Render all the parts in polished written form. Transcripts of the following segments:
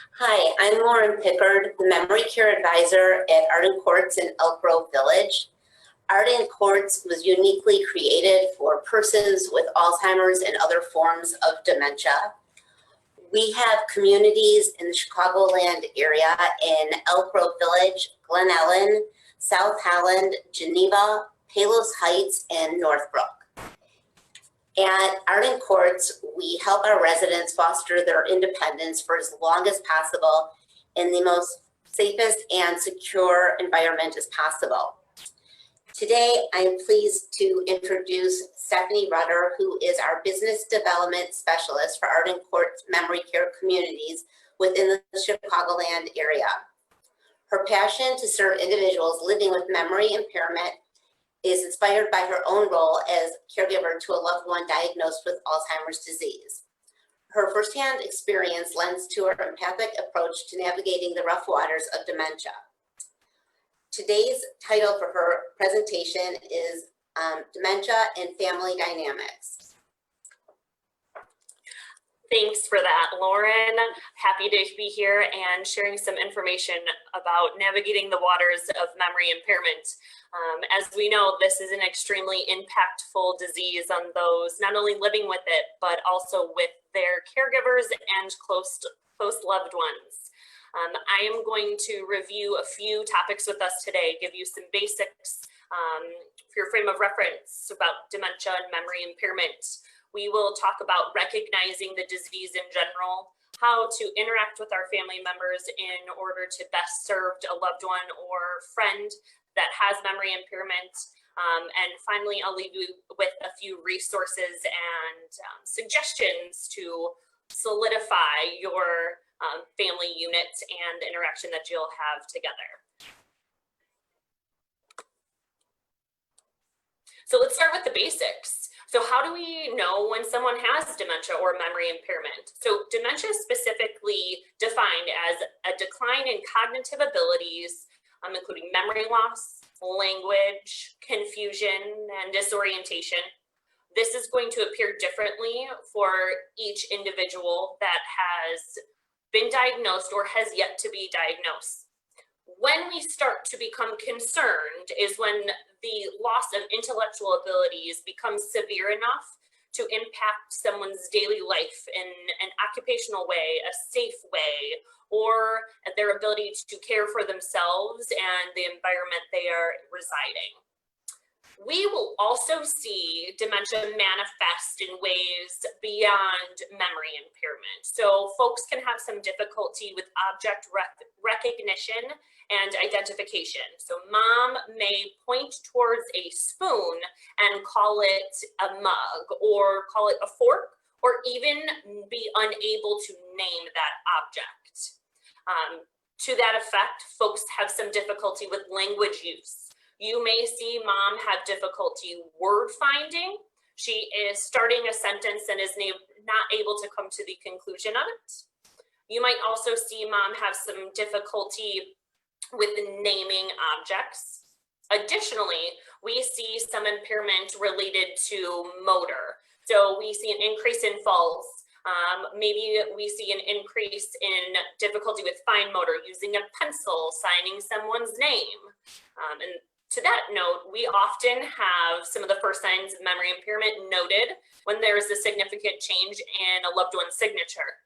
Hi, I'm Lauren Pickard, the Memory Care Advisor at Arden Courts in Elk Grove Village. Arden Courts was uniquely created for persons with Alzheimer's and other forms of dementia. We have communities in the Chicagoland area in Elk Grove Village, Glen Ellen, South Holland, Geneva, Palos Heights, and Northbrook. At Arden Courts, we help our residents foster their independence for as long as possible in the most safest and secure environment as possible. Today, I am pleased to introduce Stephanie Rutter, who is our Business Development Specialist for Arden Courts Memory Care Communities within the Chicagoland area. Her passion to serve individuals living with memory impairment is inspired by her own role as caregiver to a loved one diagnosed with Alzheimer's disease. Her firsthand experience lends to her empathic approach to navigating the rough waters of dementia. Today's title for her presentation is Dementia and Family Dynamics. Thanks for that, Lauren. Happy to be here and sharing some information about navigating the waters of memory impairment. As we know, this is an extremely impactful disease on those not only living with it, but also with their caregivers and close loved ones. I am going to review a few topics with us today, give you some basics for your frame of reference about dementia and memory impairment. We will talk about recognizing the disease in general, how to interact with our family members in order to best serve a loved one or friend that has memory impairment. And finally, I'll leave you with a few resources and suggestions to solidify your family unit and interaction that you'll have together. So let's start with the basics. So how do we know when someone has dementia or memory impairment? So dementia is specifically defined as a decline in cognitive abilities, including memory loss, language, confusion, and disorientation. This is going to appear differently for each individual that has been diagnosed or has yet to be diagnosed. When we start to become concerned is when the loss of intellectual abilities becomes severe enough to impact someone's daily life in an occupational way, a safe way, or their ability to care for themselves and the environment they are residing. We will also see dementia manifest in ways beyond memory impairment. So folks can have some difficulty with object recognition and identification. So mom may point towards a spoon and call it a mug or call it a fork, or even be unable to name that object. To that effect, folks have some difficulty with language use. You may see mom have difficulty word finding. She is starting a sentence and is not able to come to the conclusion of it. You might also see mom have some difficulty with naming objects. Additionally, we see some impairment related to motor. So we see an increase in falls. Maybe we see an increase in difficulty with fine motor, using a pencil, signing someone's name. And to that note, we often have some of the first signs of memory impairment noted when there is a significant change in a loved one's signature.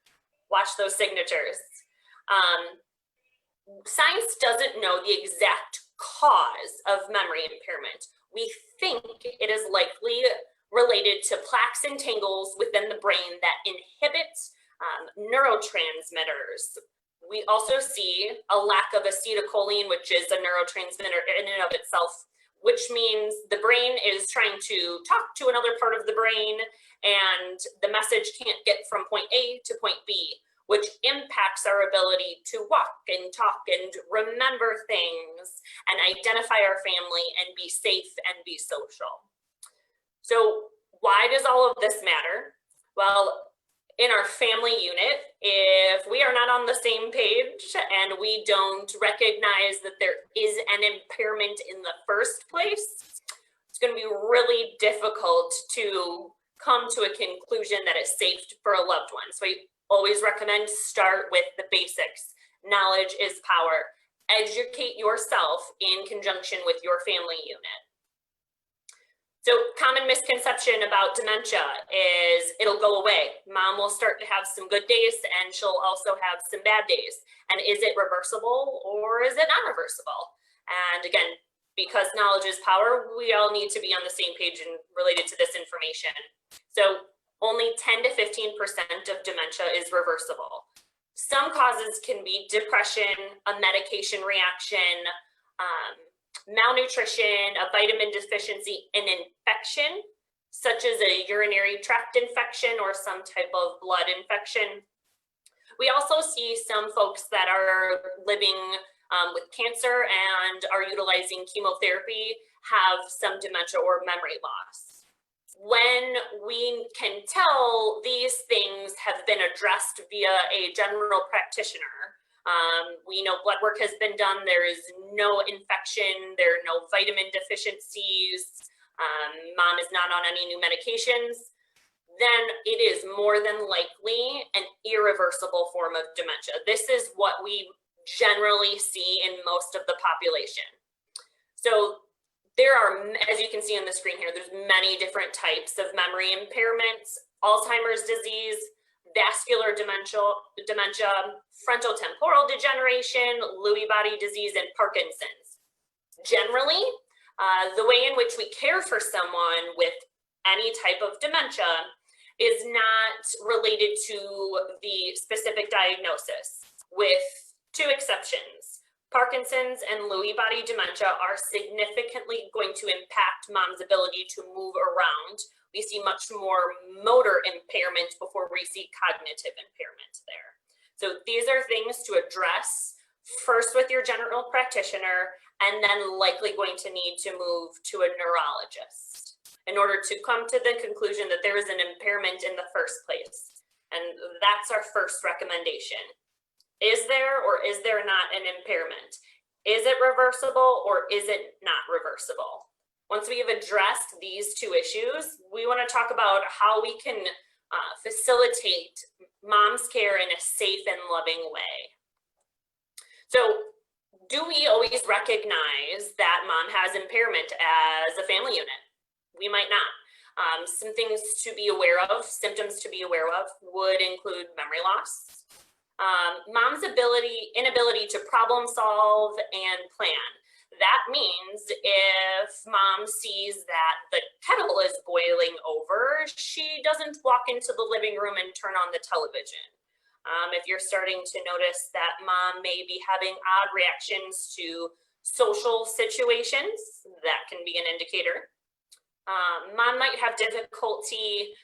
Watch those signatures. Science doesn't know the exact cause of memory impairment. We think it is likely related to plaques and tangles within the brain that inhibit neurotransmitters. We also see a lack of acetylcholine, which is a neurotransmitter in and of itself, which means the brain is trying to talk to another part of the brain and the message can't get from point A to point B, which impacts our ability to walk and talk and remember things and identify our family and be safe and be social. So why does all of this matter? Well, in our family unit, if we are not on the same page and we don't recognize that there is an impairment in the first place, it's going to be really difficult to come to a conclusion that is safe for a loved one. So always recommend start with the basics. Knowledge is power. Educate yourself in conjunction with your family unit. So common misconception about dementia is it'll go away. Mom will start to have some good days and she'll also have some bad days. And is it reversible or is it not reversible? And again, because knowledge is power, we all need to be on the same page and related to this information. So only 10 to 15% of dementia is reversible. Some causes can be depression, a medication reaction, malnutrition, a vitamin deficiency, an infection, such as a urinary tract infection or some type of blood infection. We also see some folks that are living with cancer and are utilizing chemotherapy have some dementia or memory loss. When we can tell these things have been addressed via a general practitioner, we know blood work has been done, there is no infection, there are no vitamin deficiencies, mom is not on any new medications, then it is more than likely an irreversible form of dementia. This is what we generally see in most of the population. So there are, as you can see on the screen here, there's many different types of memory impairments: Alzheimer's disease, vascular dementia, frontotemporal degeneration, Lewy body disease, and Parkinson's. Generally, the way in which we care for someone with any type of dementia is not related to the specific diagnosis, with two exceptions. Parkinson's and Lewy body dementia are significantly going to impact mom's ability to move around. We see much more motor impairment before we see cognitive impairment there. So these are things to address first with your general practitioner, and then likely going to need to move to a neurologist in order to come to the conclusion that there is an impairment in the first place. And that's our first recommendation. Is there or is there not an impairment? Is it reversible or is it not reversible? Once we have addressed these two issues, we want to talk about how we can facilitate mom's care in a safe and loving way. So, do we always recognize that mom has impairment as a family unit? We might not. Some things to be aware of, symptoms to be aware of would include memory loss, mom's inability to problem solve and plan. That means if mom sees that the kettle is boiling over, she doesn't walk into the living room and turn on the television. If you're starting to notice that mom may be having odd reactions to social situations, that can be an indicator. Mom might have difficulty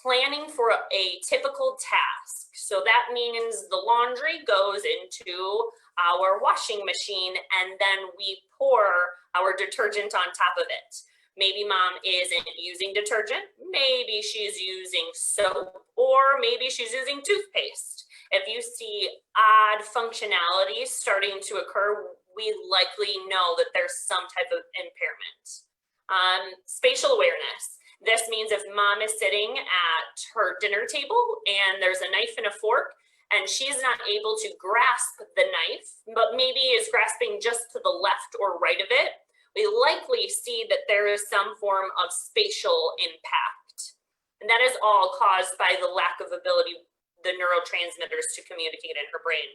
planning for a typical task. So that means the laundry goes into our washing machine and then we pour our detergent on top of it. Maybe mom isn't using detergent, maybe she's using soap, or maybe she's using toothpaste. If you see odd functionality starting to occur, we likely know that there's some type of impairment. Spatial awareness. This means if mom is sitting at her dinner table and there's a knife and a fork and she's not able to grasp the knife, but maybe is grasping just to the left or right of it, we likely see that there is some form of spatial impact. And that is all caused by the lack of ability, the neurotransmitters to communicate in her brain.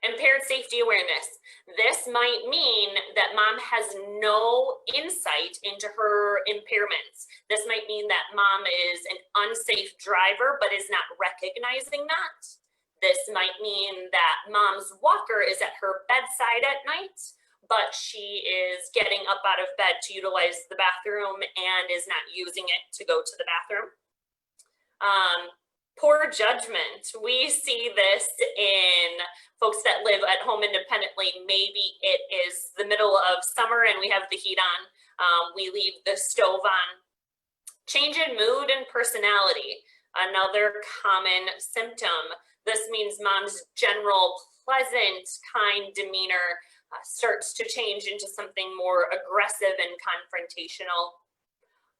Impaired safety awareness. This might mean that mom has no insight into her impairments. This might mean that mom is an unsafe driver but is not recognizing that. This might mean that mom's walker is at her bedside at night, but she is getting up out of bed to utilize the bathroom and is not using it to go to the bathroom. Poor judgment. We see this in folks that live at home independently. Maybe it is the middle of summer and we have the heat on. We leave the stove on. Change in mood and personality. Another common symptom. This means mom's general pleasant, kind demeanor starts to change into something more aggressive and confrontational.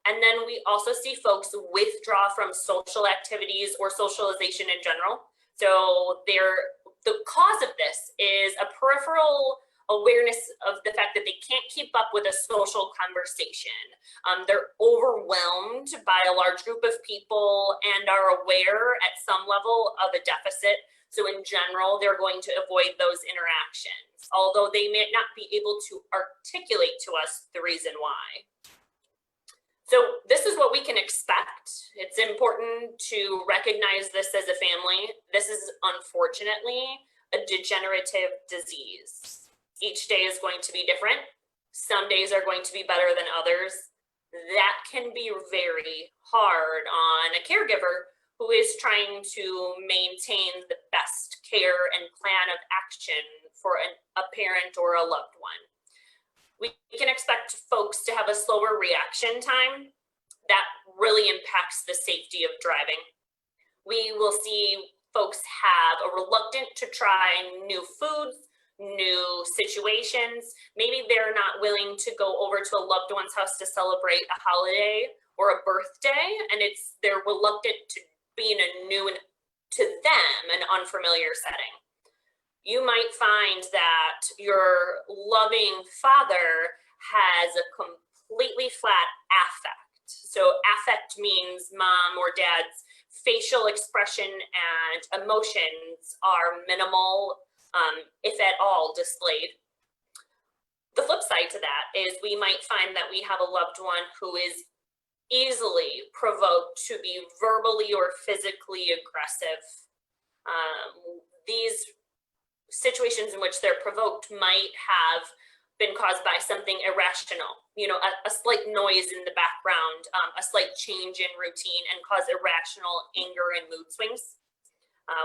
And then we also see folks withdraw from social activities or socialization in general. So the cause of this is a peripheral awareness of the fact that they can't keep up with a social conversation. They're overwhelmed by a large group of people and are aware at some level of a deficit. So in general, they're going to avoid those interactions, although they may not be able to articulate to us the reason why. So this is what we can expect. It's important to recognize this as a family. This is unfortunately a degenerative disease. Each day is going to be different. Some days are going to be better than others. That can be very hard on a caregiver who is trying to maintain the best care and plan of action for a parent or a loved one. We can expect folks to have a slower reaction time. That really impacts the safety of driving. We will see folks have a reluctant to try new foods, new situations. Maybe they're not willing to go over to a loved one's house to celebrate a holiday or a birthday, and they're reluctant to be in a new, and to them, an unfamiliar setting. You might find that your loving father has a completely flat affect. So affect means mom or dad's facial expression and emotions are minimal, if at all, displayed. The flip side to that is we might find that we have a loved one who is easily provoked to be verbally or physically aggressive. These situations in which they're provoked might have been caused by something irrational, a slight noise in the background, a slight change in routine, and cause irrational anger and mood swings.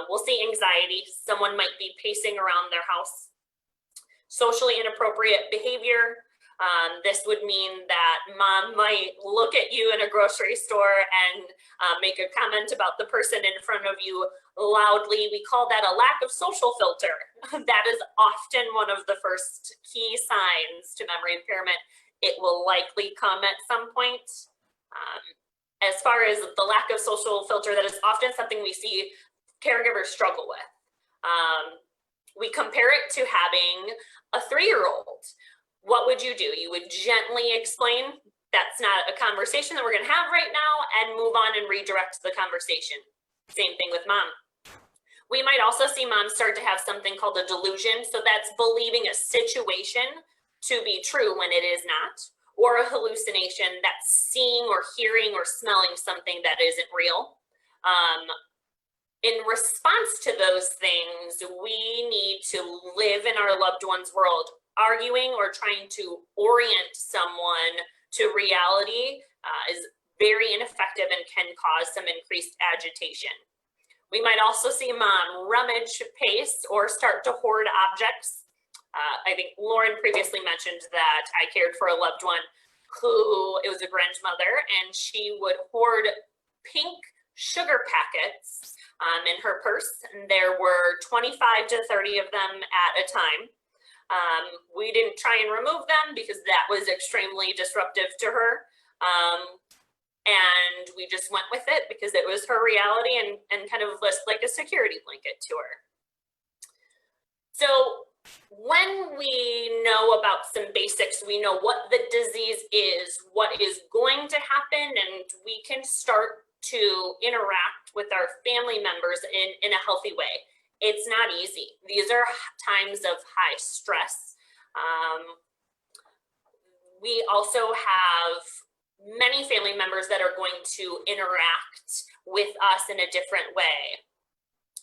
We'll see anxiety. Someone might be pacing around their house. Socially inappropriate behavior. This would mean that mom might look at you in a grocery store and make a comment about the person in front of you loudly. We call that a lack of social filter. That is often one of the first key signs to memory impairment. It will likely come at some point. As far as the lack of social filter, that is often something we see caregivers struggle with. We compare it to having a 3-year-old. What would you do? You would gently explain, that's not a conversation that we're going to have right now, and move on and redirect the conversation. Same thing with mom. We might also see moms start to have something called a delusion. So that's believing a situation to be true when it is not, or a hallucination that's seeing or hearing or smelling something that isn't real. In response to those things, we need to live in our loved one's world. Arguing or trying to orient someone to reality is very ineffective and can cause some increased agitation. We might also see mom rummage pace or start to hoard objects. I think Lauren previously mentioned that I cared for a loved one it was a grandmother, and she would hoard pink sugar packets in her purse, and there were 25 to 30 of them at a time. We didn't try and remove them because that was extremely disruptive to her. And we just went with it because it was her reality and kind of like a security blanket to her. So when we know about some basics, we know what the disease is, what is going to happen, and we can start to interact with our family members in a healthy way. It's not easy. These are times of high stress. We also have many family members that are going to interact with us in a different way.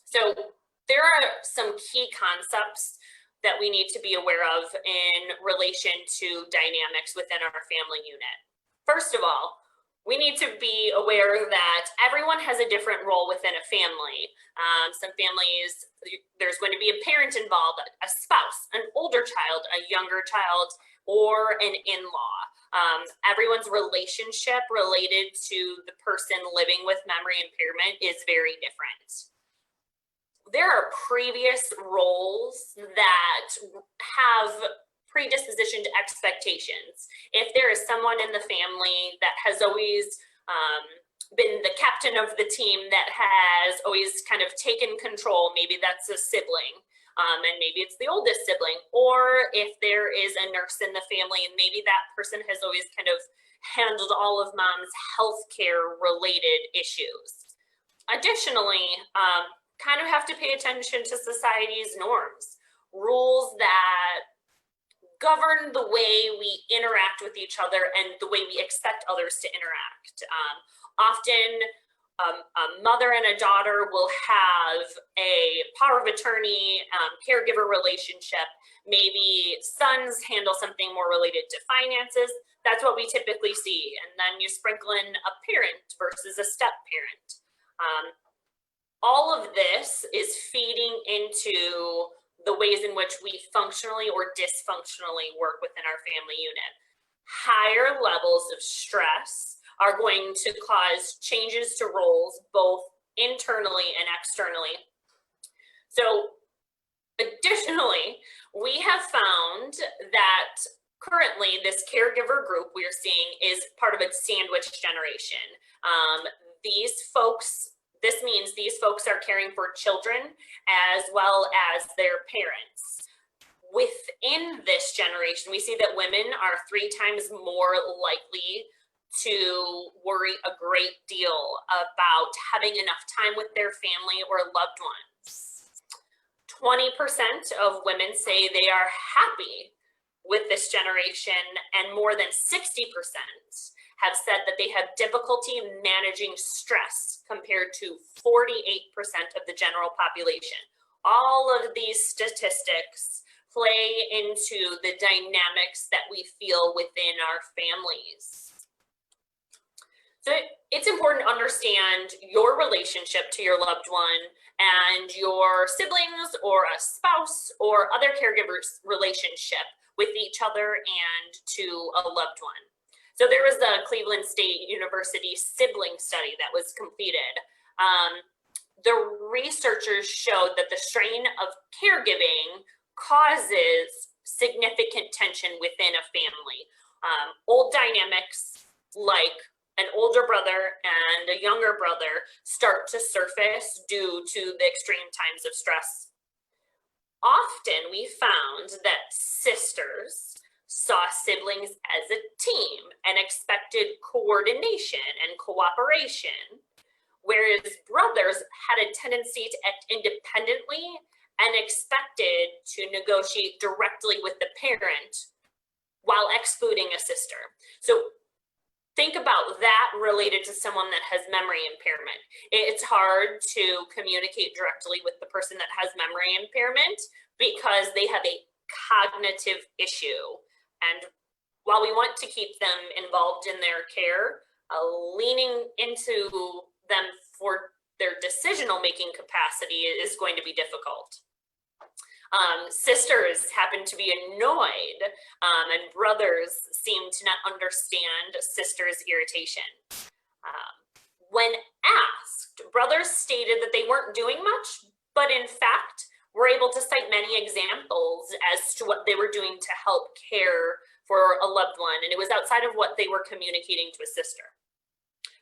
So there are some key concepts that we need to be aware of in relation to dynamics within our family unit. First of all, we need to be aware that everyone has a different role within a family. Some families, there's going to be a parent involved, a spouse, an older child, a younger child, or an in-law. Everyone's relationship related to the person living with memory impairment is very different. There are previous roles that have predisposition to expectations. If there is someone in the family that has always been the captain of the team, that has always kind of taken control, maybe that's a sibling, and maybe it's the oldest sibling, or if there is a nurse in the family and maybe that person has always kind of handled all of mom's healthcare related issues. Additionally, kind of have to pay attention to society's norms, rules that govern the way we interact with each other and the way we expect others to interact. Often, a mother and a daughter will have a power of attorney, caregiver relationship. Maybe sons handle something more related to finances. That's what we typically see. And then you sprinkle in a parent versus a step parent. All of this is feeding into the ways in which we functionally or dysfunctionally work within our family unit. Higher levels of stress are going to cause changes to roles, both internally and externally. So additionally, we have found that currently this caregiver group we're seeing is part of a sandwich generation. This means these folks are caring for children as well as their parents. Within this generation, we see that women are 3 times more likely to worry a great deal about having enough time with their family or loved ones. 20% of women say they are happy with this generation, and more than 60% have said that they have difficulty managing stress compared to 48% of the general population. All of these statistics play into the dynamics that we feel within our families. So it's important to understand your relationship to your loved one and your siblings or a spouse or other caregivers' relationship with each other and to a loved one. So there was a Cleveland State University Sibling Study that was completed. The researchers showed that the strain of caregiving causes significant tension within a family. Old dynamics like an older brother and a younger brother start to surface due to the extreme times of stress. Often we found that sisters saw siblings as a team and expected coordination and cooperation, whereas brothers had a tendency to act independently and expected to negotiate directly with the parent while excluding a sister. So think about that related to someone that has memory impairment. It's hard to communicate directly with the person that has memory impairment because they have a cognitive issue. And while we want to keep them involved in their care, leaning into them for their decisional making capacity is going to be difficult. Sisters happen to be annoyed, and brothers seem to not understand sisters' irritation. When asked, brothers stated that they weren't doing much, but in fact, were able to cite many examples as to what they were doing to help care for a loved one, and it was outside of what they were communicating to a sister.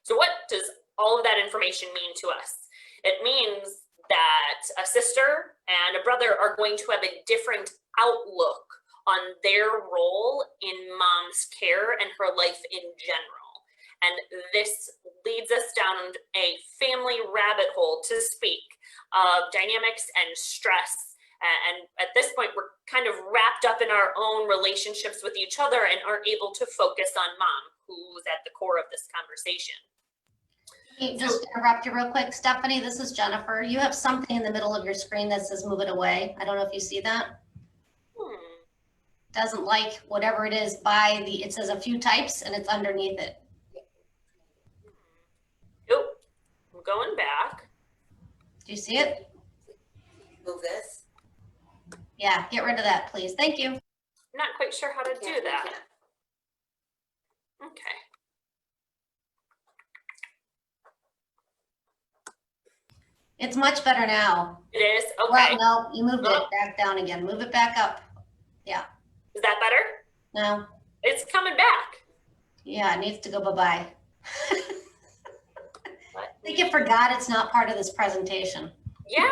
So what does all of that information mean to us? It means that a sister and a brother are going to have a different outlook on their role in mom's care and her life in general. And this leads us down a family rabbit hole, to speak, of dynamics and stress. And at this point, we're kind of wrapped up in our own relationships with each other and aren't able to focus on mom, who's at the core of this conversation. Just interrupt you real quick. Stephanie, this is Jennifer. You have something in the middle of your screen that says move it away. I don't know if you see that. Doesn't like whatever it is by the, it says a few types and it's underneath it. Nope, I'm going back. Do you see it? Move this. Yeah, get rid of that, please. Thank you. I'm not quite sure how to do that. Okay. It's much better now. It is? Okay. Well, no, you moved it back down again. Move it back up. Yeah. Is that better? No, It's coming back. yeah, it needs to go bye-bye. I think it forgot it's not part of this presentation. Yeah,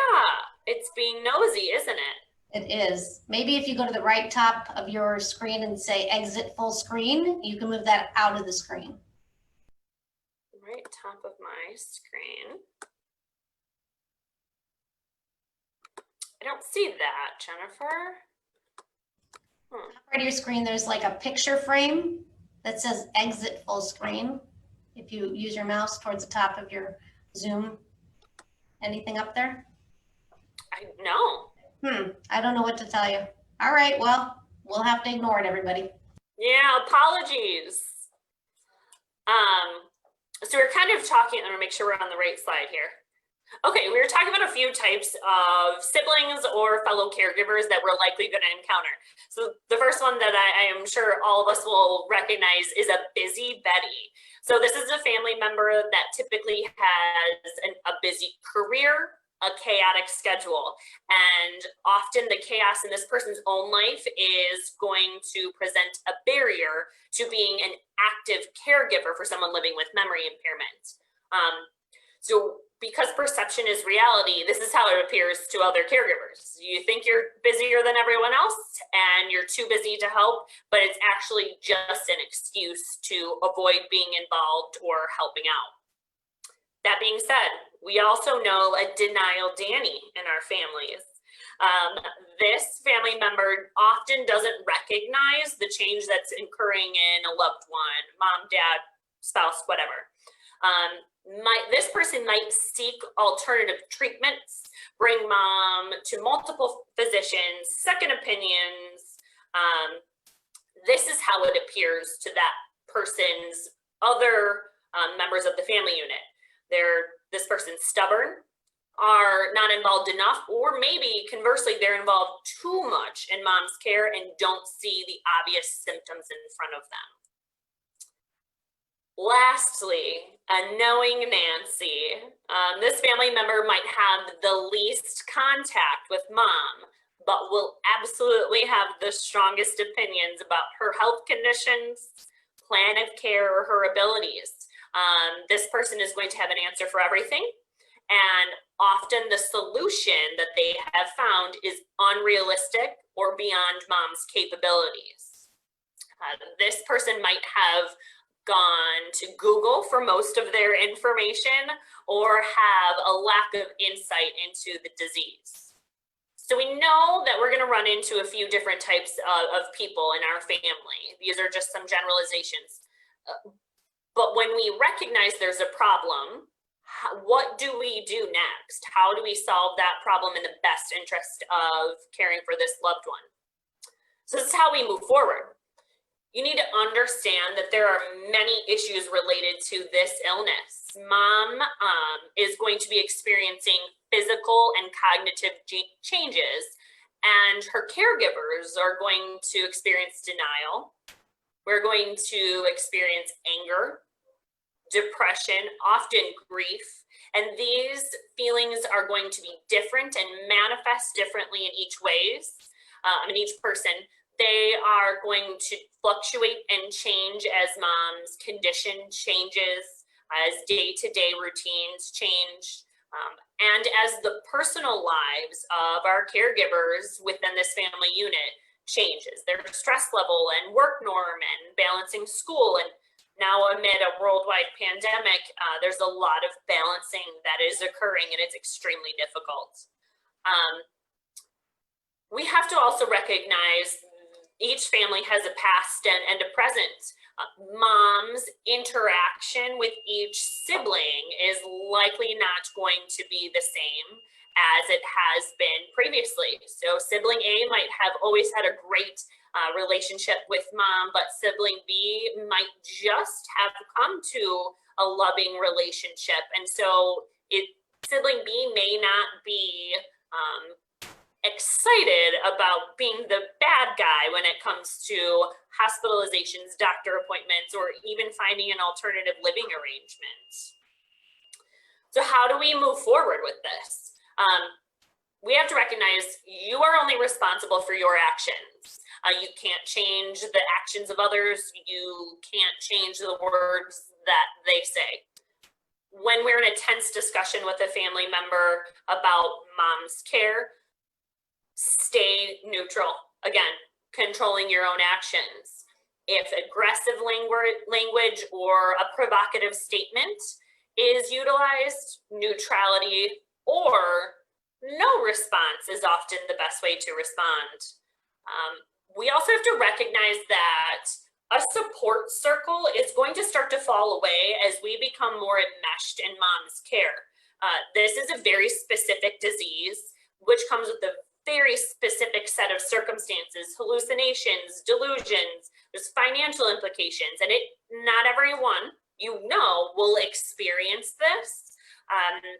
it's being nosy, isn't it? It is. Maybe if you go to the right top of your screen and say exit full screen, you can move that out of the screen. Right top of my screen. I don't see that, Jennifer. Right of your screen, there's like a picture frame that says exit full screen. If you use your mouse towards the top of your Zoom, anything up there? No. I don't know what to tell you. All right, well, we'll have to ignore it, everybody. Yeah, apologies. So we're kind of talking, I'm gonna make sure we're on the right slide here. Okay, we were talking about a few types of siblings or fellow caregivers that we're likely going to encounter. So the first one that I am sure all of us will recognize is a busy Betty. So this is a family member that typically has a busy career, a chaotic schedule, and often the chaos in this person's own life is going to present a barrier to being an active caregiver for someone living with memory impairment. So because perception is reality, this is how it appears to other caregivers. You think you're busier than everyone else and you're too busy to help, but it's actually just an excuse to avoid being involved or helping out. That being said, we also know a denial Danny in our families. This family member often doesn't recognize the change that's occurring in a loved one, mom, dad, spouse, whatever. This person might seek alternative treatments, bring mom to multiple physicians, second opinions. This is how it appears to that person's other members of the family unit. This person's stubborn, are not involved enough, or maybe conversely, they're involved too much in mom's care and don't see the obvious symptoms in front of them. Lastly, a knowing Nancy. This family member might have the least contact with mom, but will absolutely have the strongest opinions about her health conditions, plan of care, or her abilities. This person is going to have an answer for everything, and often the solution that they have found is unrealistic or beyond mom's capabilities. This person might have gone to Google for most of their information or have a lack of insight into the disease. So we know that we're going to run into a few different types of people in our family. These are just some generalizations. But when we recognize there's a problem, what do we do next? How do we solve that problem in the best interest of caring for this loved one? So this is how we move forward. You need to understand that there are many issues related to this illness. Mom is going to be experiencing physical and cognitive changes, and her caregivers are going to experience denial. We're going to experience anger, depression, often grief, and these feelings are going to be different and manifest differently in each person. They are going to fluctuate and change as mom's condition changes, as day-to-day routines change, and as the personal lives of our caregivers within this family unit changes. Their stress level and work norm and balancing school, and now amid a worldwide pandemic, there's a lot of balancing that is occurring, and it's extremely difficult. We have to also recognize each family has a past and a present. Mom's interaction with each sibling is likely not going to be the same as it has been previously. So sibling A might have always had a great relationship with mom, but sibling B might just have come to a loving relationship. And so sibling B may not be excited about being the bad guy when it comes to hospitalizations, doctor appointments, or even finding an alternative living arrangement. So how do we move forward with this? We have to recognize you are only responsible for your actions. You can't change the actions of others. You can't change the words that they say. When we're in a tense discussion with a family member about mom's care, stay neutral. Again, controlling your own actions. If aggressive language or a provocative statement is utilized, neutrality or no response is often the best way to respond. We also have to recognize that a support circle is going to start to fall away as we become more enmeshed in mom's care. This is a very specific disease, which comes with a very specific set of circumstances, hallucinations, delusions, there's financial implications, and not everyone will experience this.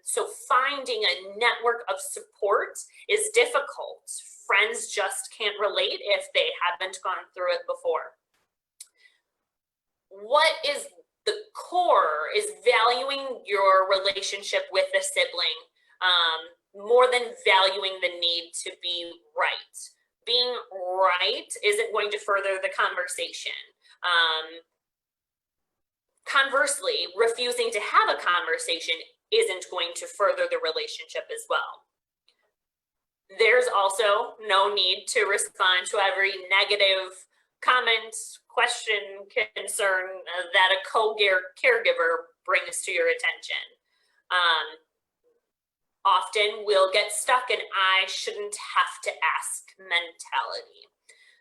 So finding a network of support is difficult. Friends just can't relate if they haven't gone through it before. What is the core is valuing your relationship with a sibling more than valuing the need to be right. Being right isn't going to further the conversation. Conversely, refusing to have a conversation isn't going to further the relationship as well. There's also no need to respond to every negative comment, question, concern that a caregiver brings to your attention. Often we'll get stuck in I shouldn't have to ask mentality.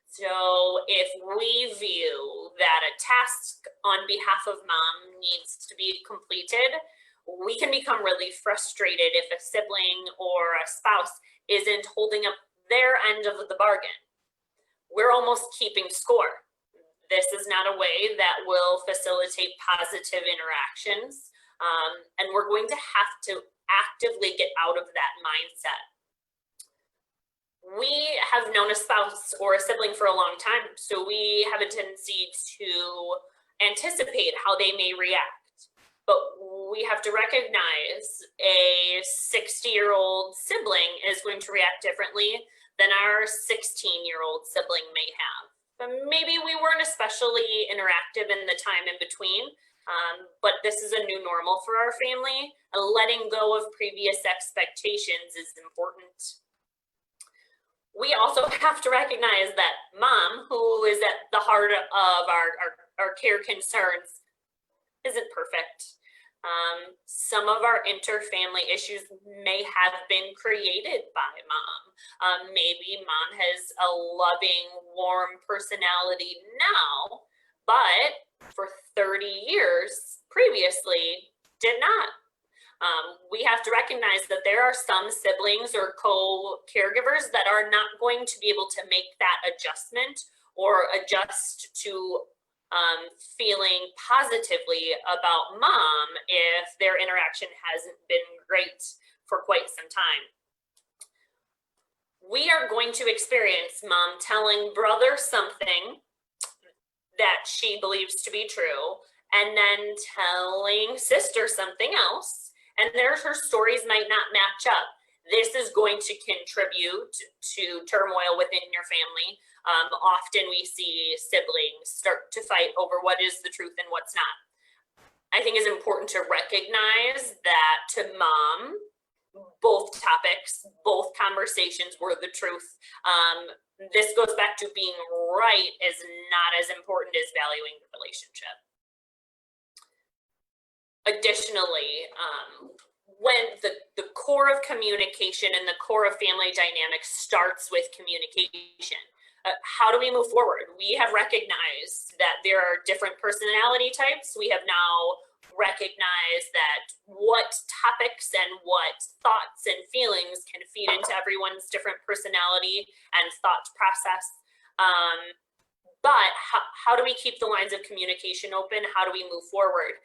So if we view that a task on behalf of mom needs to be completed, we can become really frustrated if a sibling or a spouse isn't holding up their end of the bargain. We're almost keeping score. This is not a way that will facilitate positive interactions, and we're going to have to actively get out of that mindset. We have known a spouse or a sibling for a long time, so we have a tendency to anticipate how they may react. But we have to recognize a 60-year-old sibling is going to react differently than our 16-year-old sibling may have. But maybe we weren't especially interactive in the time in between, but this is a new normal for our family. Letting go of previous expectations is important. We also have to recognize that mom, who is at the heart of our care concerns, isn't perfect. Some of our inter-family issues may have been created by mom. Maybe mom has a loving, warm personality now, but for 30 years previously did not. We have to recognize that there are some siblings or co-caregivers that are not going to be able to make that adjustment or adjust to feeling positively about mom if their interaction hasn't been great for quite some time. We are going to experience mom telling brother something that she believes to be true, and then telling sister something else, and her stories might not match up. This is going to contribute to turmoil within your family. Often we see siblings start to fight over what is the truth and what's not. I think it's important to recognize that to mom, both topics, both conversations were the truth. This goes back to being right is not as important as valuing the relationship. Additionally, when the core of communication and the core of family dynamics starts with communication, how do we move forward? We have recognized that there are different personality types. We have now recognized that what topics and what thoughts and feelings can feed into everyone's different personality and thought process. But how do we keep the lines of communication open? How do we move forward?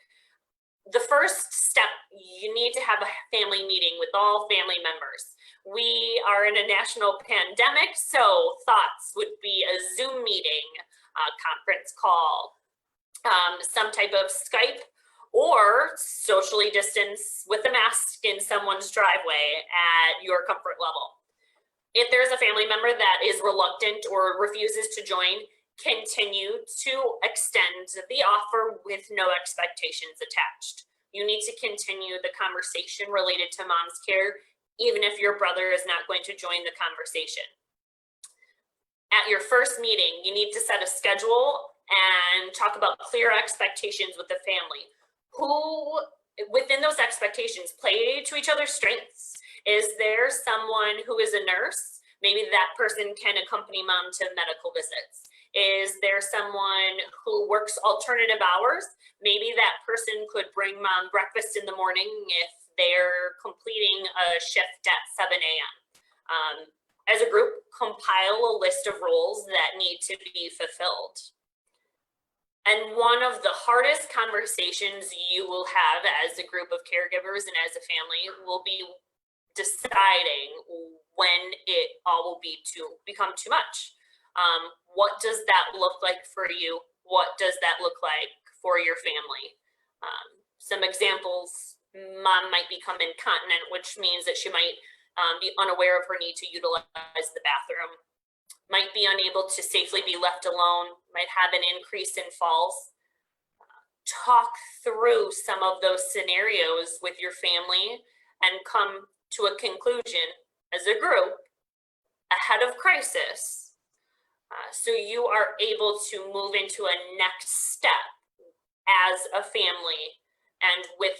The first step, you need to have a family meeting with all family members. We are in a national pandemic, so thoughts would be a Zoom meeting, a conference call, some type of Skype, or socially distance with a mask in someone's driveway at your comfort level. If there's a family member that is reluctant or refuses to join, continue to extend the offer with no expectations attached. You need to continue the conversation related to mom's care, even if your brother is not going to join the conversation. At your first meeting, you need to set a schedule and talk about clear expectations with the family. Who, within those expectations, play to each other's strengths. Is there someone who is a nurse? Maybe that person can accompany mom to medical visits. Is there someone who works alternative hours? Maybe that person could bring mom breakfast in the morning if they're completing a shift at 7 a.m. As a group, compile a list of roles that need to be fulfilled. And one of the hardest conversations you will have as a group of caregivers and as a family will be deciding when it all will become too much. What does that look like for you? What does that look like for your family? Some examples: mom might become incontinent, which means that she might be unaware of her need to utilize the bathroom, might be unable to safely be left alone, might have an increase in falls. Talk through some of those scenarios with your family and come to a conclusion as a group ahead of crisis, so you are able to move into a next step as a family and with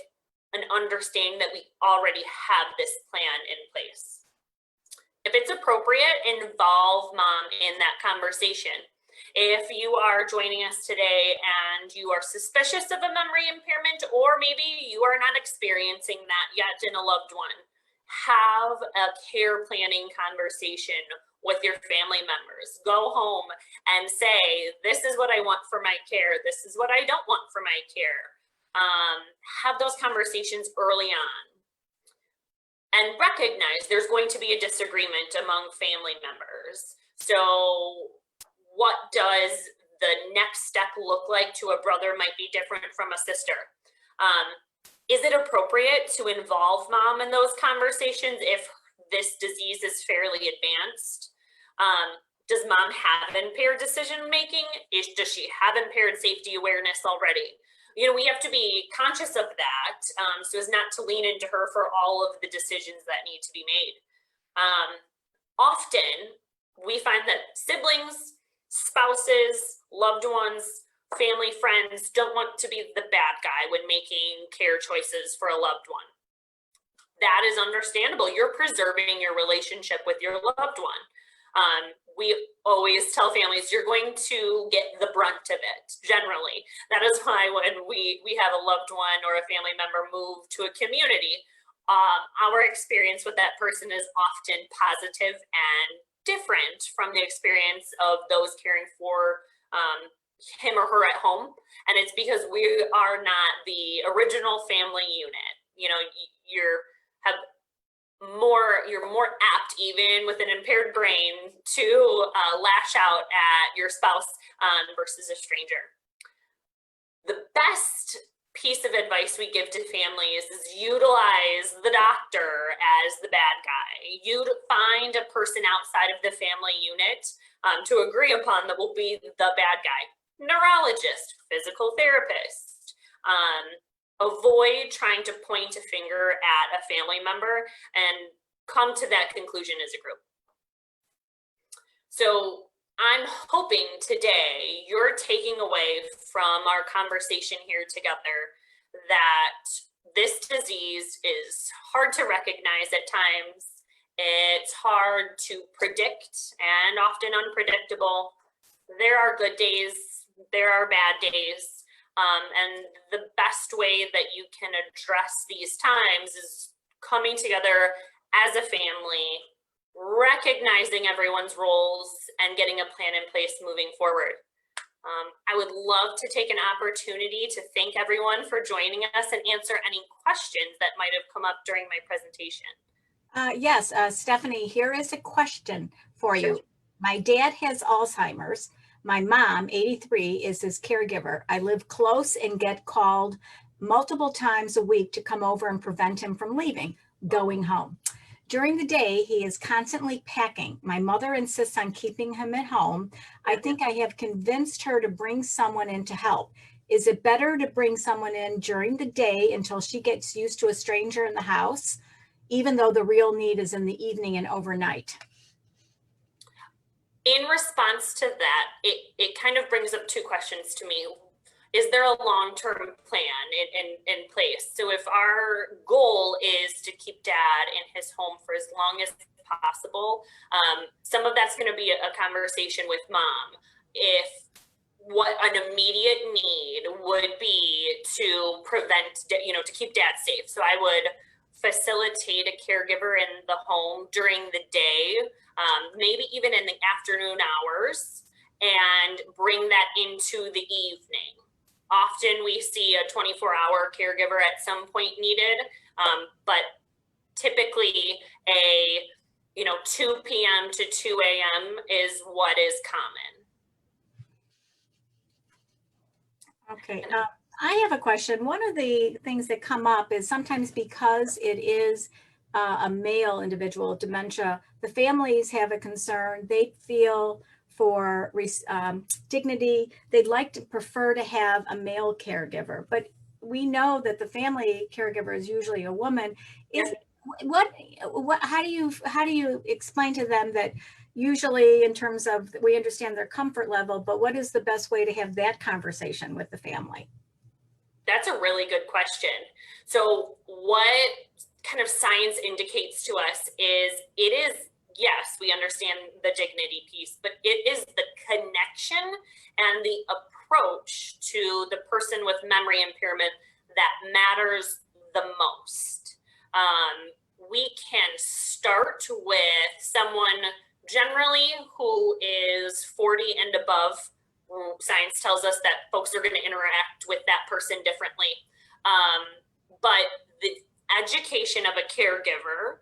an understanding that we already have this plan in place. If it's appropriate, involve mom in that conversation. If you are joining us today and you are suspicious of a memory impairment, or maybe you are not experiencing that yet in a loved one, have a care planning conversation with your family members. Go home and say, this is what I want for my care. This is what I don't want for my care. Have those conversations early on. And recognize there's going to be a disagreement among family members. So what does the next step look like to a brother might be different from a sister. Is it appropriate to involve mom in those conversations if this disease is fairly advanced? Does mom have impaired decision making? Does she have impaired safety awareness already? You know, we have to be conscious of that so as not to lean into her for all of the decisions that need to be made. Often we find that siblings, spouses, loved ones, family, friends don't want to be the bad guy when making care choices for a loved one. That is understandable. You're preserving your relationship with your loved one. We always tell families you're going to get the brunt of it, generally. That is why when we have a loved one or a family member move to a community, our experience with that person is often positive and different from the experience of those caring for him or her at home. And it's because we are not the original family unit. You know, you're more apt, even with an impaired brain, to lash out at your spouse versus a stranger. The best piece of advice we give to families is utilize the doctor as the bad guy. You find a person outside of the family unit to agree upon that will be the bad guy. Neurologist, physical therapist. Avoid trying to point a finger at a family member and come to that conclusion as a group. So I'm hoping today you're taking away from our conversation here together that this disease is hard to recognize at times. It's hard to predict and often unpredictable. There are good days, there are bad days. And the best way that you can address these times is coming together as a family, recognizing everyone's roles, and getting a plan in place moving forward. I would love to take an opportunity to thank everyone for joining us and answer any questions that might have come up during my presentation. Yes, Stephanie, here is a question for you. My dad has Alzheimer's. My mom, 83, is his caregiver. I live close and get called multiple times a week to come over and prevent him from leaving, going home. During the day, he is constantly packing. My mother insists on keeping him at home. I think I have convinced her to bring someone in to help. Is it better to bring someone in during the day until she gets used to a stranger in the house, even though the real need is in the evening and overnight? In response to that, it kind of brings up two questions to me. Is there a long-term plan in place? So if our goal is to keep dad in his home for as long as possible, some of that's going to be a conversation with mom. If what an immediate need would be to prevent, to keep dad safe. So I would facilitate a caregiver in the home during the day, maybe even in the afternoon hours, and bring that into the evening. Often we see a 24-hour caregiver at some point needed, but typically a 2 p.m. to 2 a.m. is what is common. Okay, I have a question. One of the things that come up is sometimes because it is a male individual with dementia, the families have a concern. They feel for dignity, they'd like to prefer to have a male caregiver, but we know that the family caregiver is usually a woman. Is how do you explain to them that usually in terms of, we understand their comfort level, but what is the best way to have that conversation with the family? That's a really good question. So what kind of science indicates to us is yes, we understand the dignity piece, but it is the connection and the approach to the person with memory impairment that matters the most. We can start with someone generally who is 40 and above. Science tells us that folks are going to interact with that person differently. But the education of a caregiver,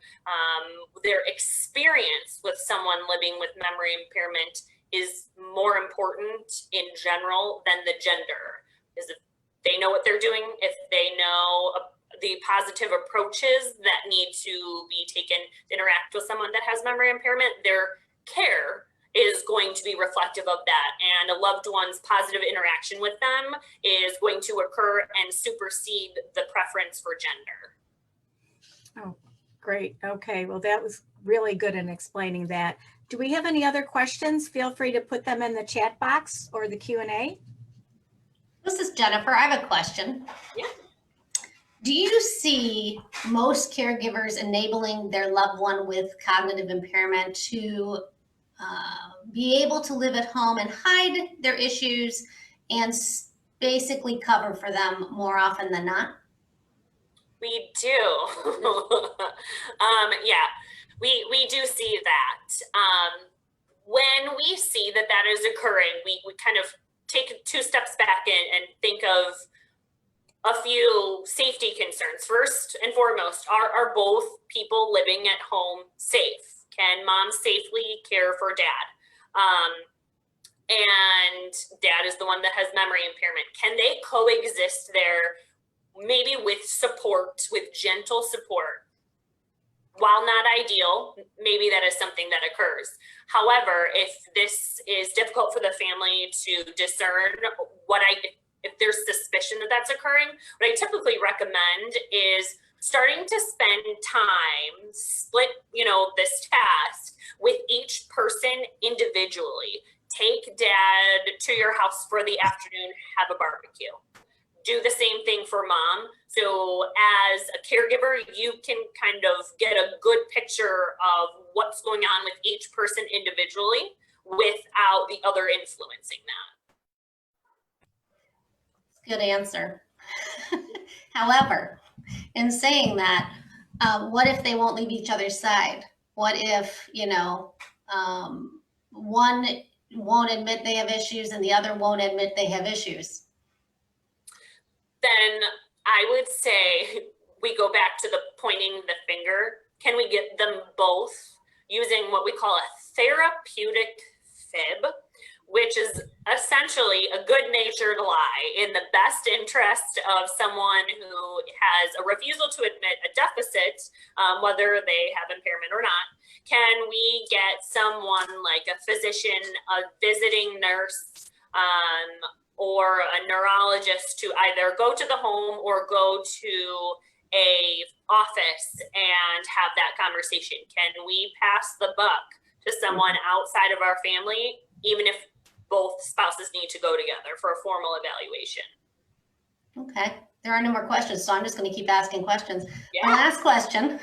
their experience with someone living with memory impairment is more important in general than the gender. Because if they know what they're doing, if they know the positive approaches that need to be taken to interact with someone that has memory impairment, their care is going to be reflective of that, and a loved one's positive interaction with them is going to occur and supersede the preference for gender. Oh, great. Okay, well, that was really good in explaining that. Do we have any other questions? Feel free to put them in the chat box or the Q&A. This is Jennifer. I have a question. Yeah. Do you see most caregivers enabling their loved one with cognitive impairment to be able to live at home and hide their issues and basically cover for them more often than not? We do. Yeah, we do see that. When we see that that is occurring, we kind of take 2 steps back and think of a few safety concerns. First and foremost, are both people living at home safe? Can mom safely care for dad? And dad is the one that has memory impairment. Can they coexist there, maybe with support, with gentle support? While not ideal, maybe that is something that occurs. However, if this is difficult for the family to discern if there's suspicion that that's occurring, what I typically recommend is starting to spend time, split, this task with each person individually. Take dad to your house for the afternoon, have a barbecue. Do the same thing for mom. So as a caregiver, you can kind of get a good picture of what's going on with each person individually without the other influencing that. Good answer. However, in saying that, what if they won't leave each other's side? What if, one won't admit they have issues and the other won't admit they have issues? Then I would say we go back to the pointing the finger. Can we get them both using what we call a therapeutic fib, which is essentially a good-natured lie in the best interest of someone who has a refusal to admit a deficit, whether they have impairment or not. Can we get someone like a physician, a visiting nurse, or a neurologist to either go to the home or go to a office and have that conversation? Can we pass the buck to someone outside of our family, even if both spouses need to go together for a formal evaluation? Okay, there are no more questions, so I'm just going to keep asking questions. Yeah. My last question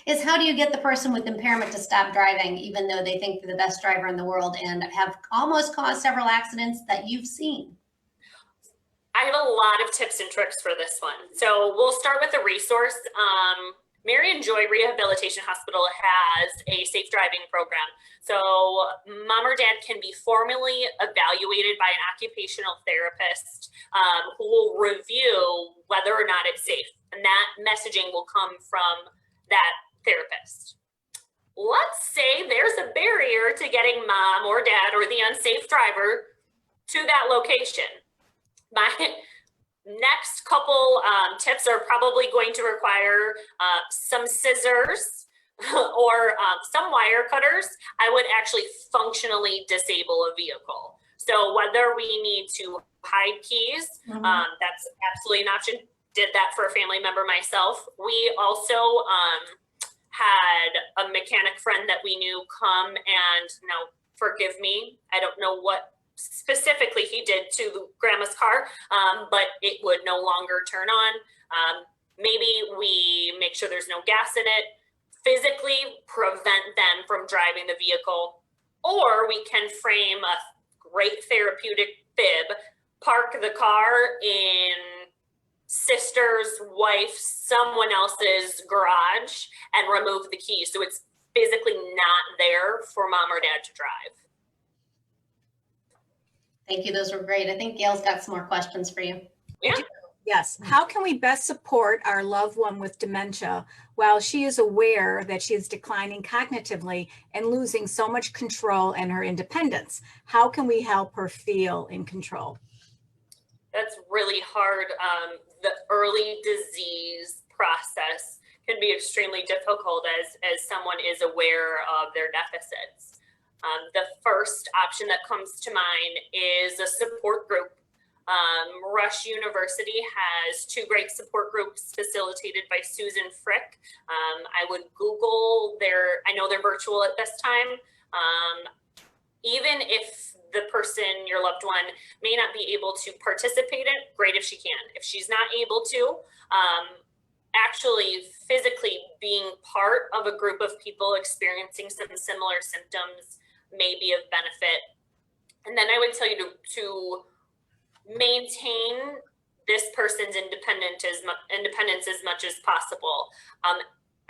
is, how do you get the person with impairment to stop driving, even though they think they're the best driver in the world and have almost caused several accidents that you've seen? I have a lot of tips and tricks for this one. So we'll start with a resource. Mary and Joy Rehabilitation Hospital has a safe driving program. So mom or dad can be formally evaluated by an occupational therapist who will review whether or not it's safe. And that messaging will come from that therapist. Let's say there's a barrier to getting mom or dad or the unsafe driver to that location. My next couple tips are probably going to require some scissors or some wire cutters. I would actually functionally disable a vehicle. So whether we need to hide keys, that's absolutely an option. Did that for a family member myself. We also had a mechanic friend that we knew come and, now forgive me, I don't know what specifically he did to grandma's car, but it would no longer turn on. Maybe we make sure there's no gas in it, physically prevent them from driving the vehicle, or we can frame a great therapeutic fib, park the car in sister's, wife's, someone else's garage and remove the key. So it's physically not there for mom or dad to drive. Thank you. Those were great. I think Gail's got some more questions for you. Yeah. Yes. How can we best support our loved one with dementia while she is aware that she is declining cognitively and losing so much control and her independence? How can we help her feel in control? That's really hard. The early disease process can be extremely difficult as someone is aware of their deficits. The first option that comes to mind is a support group. Rush University has 2 great support groups facilitated by Susan Frick. I would Google I know they're virtual at this time. Even if the person, your loved one, may not be able to participate in it, great if she can. If she's not able to, actually physically being part of a group of people experiencing some similar symptoms may be of benefit. And then I would tell you to maintain this person's independence as much as possible.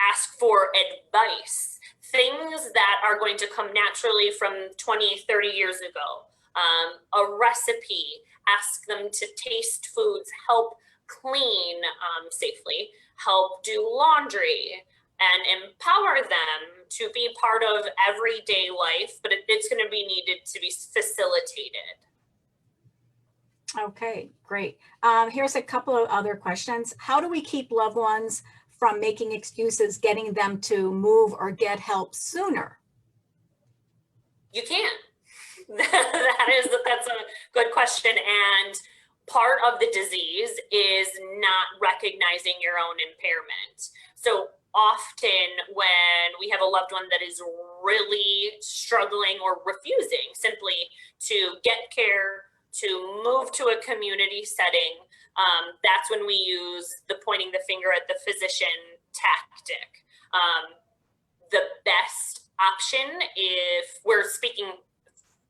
Ask for advice, things that are going to come naturally from 20, 30 years ago. A recipe, ask them to taste foods, help clean safely, help do laundry, and empower them to be part of everyday life, but it's going to be needed to be facilitated. Okay, great. Here's a couple of other questions. How do we keep loved ones from making excuses, getting them to move or get help sooner? You can. That's a good question. And part of the disease is not recognizing your own impairment. So often when we have a loved one that is really struggling or refusing simply to get care, to move to a community setting, that's when we use the pointing the finger at the physician tactic. The best option, if we're speaking,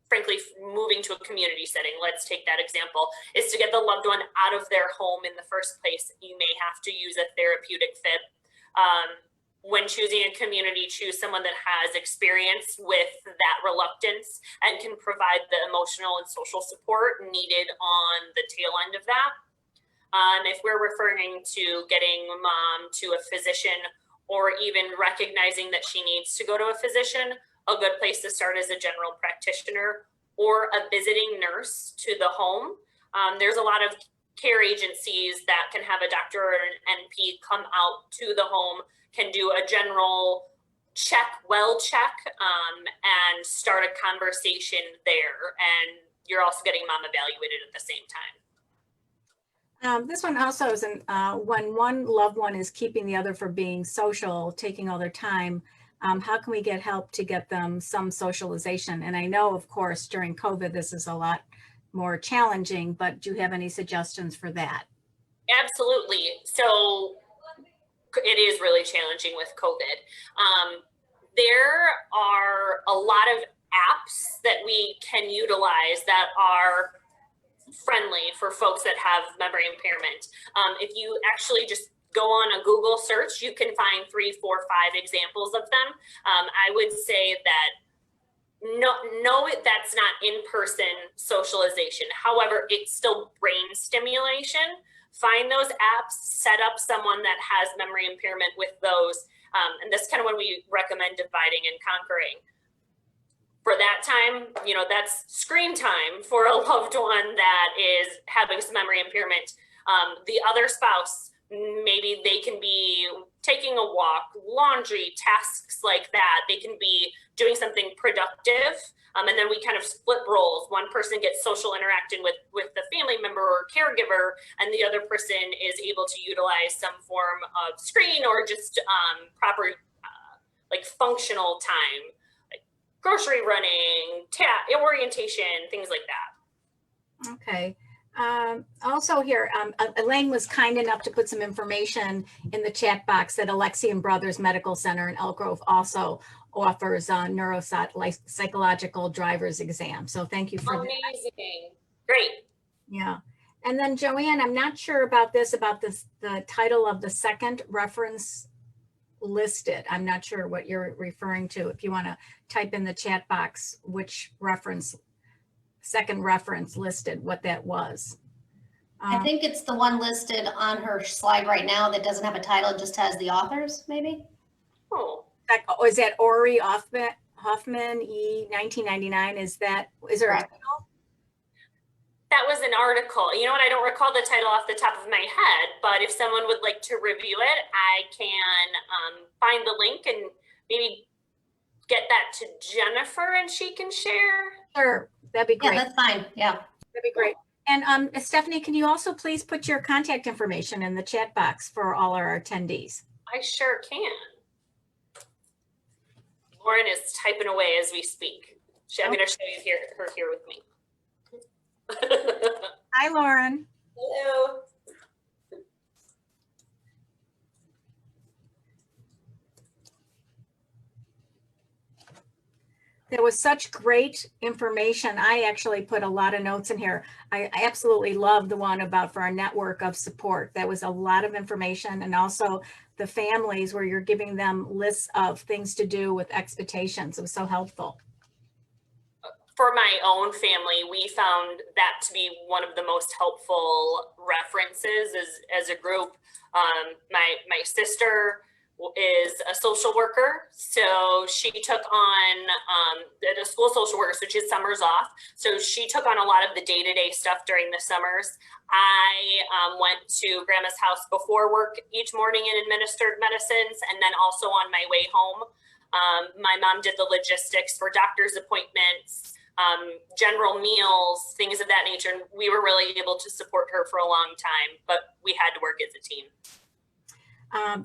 frankly, moving to a community setting, let's take that example, is to get the loved one out of their home in the first place. You may have to use a therapeutic fib. When choosing a community, choose someone that has experience with that reluctance and can provide the emotional and social support needed on the tail end of that. If we're referring to getting mom to a physician or even recognizing that she needs to go to a physician, a good place to start is a general practitioner or a visiting nurse to the home. There's a lot of care agencies that can have a doctor or an NP come out to the home, can do a general well check, and start a conversation there. And you're also getting mom evaluated at the same time. This one also is when one loved one is keeping the other from being social, taking all their time, how can we get help to get them some socialization? And I know, of course, during COVID, this is a lot more challenging, but do you have any suggestions for that? Absolutely. So it is really challenging with COVID. There are a lot of apps that we can utilize that are friendly for folks that have memory impairment. If you actually just go on a Google search, you can find 3, 4, 5 examples of them. I would say that no, that's not in-person socialization. However, it's still brain stimulation. Find those apps, set up someone that has memory impairment with those. And that's kind of when we recommend dividing and conquering. For that time, that's screen time for a loved one that is having some memory impairment. The other spouse, maybe they can be taking a walk, laundry, tasks like that. They can be doing something productive. And then we kind of split roles. One person gets social interaction with the family member or caregiver, and the other person is able to utilize some form of screen or just proper like functional time, like grocery running, orientation, things like that. Okay. Also here, Elaine was kind enough to put some information in the chat box that Alexian Brothers Medical Center in Elk Grove also offers neuropsychological driver's exam. So thank you for that. Amazing. Great. Yeah. And then Joanne, I'm not sure about the title of the second reference listed. I'm not sure what you're referring to. If you want to type in the chat box, which second reference listed, what that was. I think it's the one listed on her slide right now that doesn't have a title, it just has the authors, maybe? Oh. Is that Ori Hoffman, E 1999? Is there a title? That was an article. You know what? I don't recall the title off the top of my head, but if someone would like to review it, I can find the link and maybe get that to Jennifer and she can share. Sure, that'd be great. Yeah, that's fine. Yeah. That'd be great. And Stephanie, can you also please put your contact information in the chat box for all our attendees? I sure can. Lauren is typing away as we speak. I'm going to show you her here with me. Hi, Lauren. Hello. There was such great information. I actually put a lot of notes in here. I absolutely love the one about for our network of support. That was a lot of information, and also the families where you're giving them lists of things to do with expectations. It was so helpful. For my own family, we found that to be one of the most helpful references as a group. My sister is a social worker, so she took on a school social worker, so she had summers off. So she took on a lot of the day-to-day stuff during the summers. I went to grandma's house before work each morning and administered medicines, and then also on my way home. My mom did the logistics for doctor's appointments, general meals, things of that nature. And we were really able to support her for a long time, but we had to work as a team.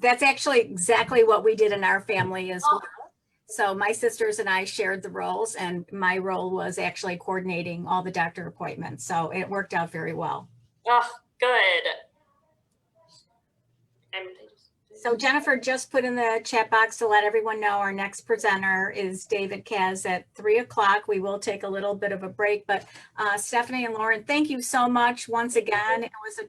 That's actually exactly what we did in our family as well. So my sisters and I shared the roles, and my role was actually coordinating all the doctor appointments. So it worked out very well. Oh, good. So Jennifer just put in the chat box to let everyone know our next presenter is David Kaz at 3 o'clock. We will take a little bit of a break, but Stephanie and Lauren, thank you so much once again. It was a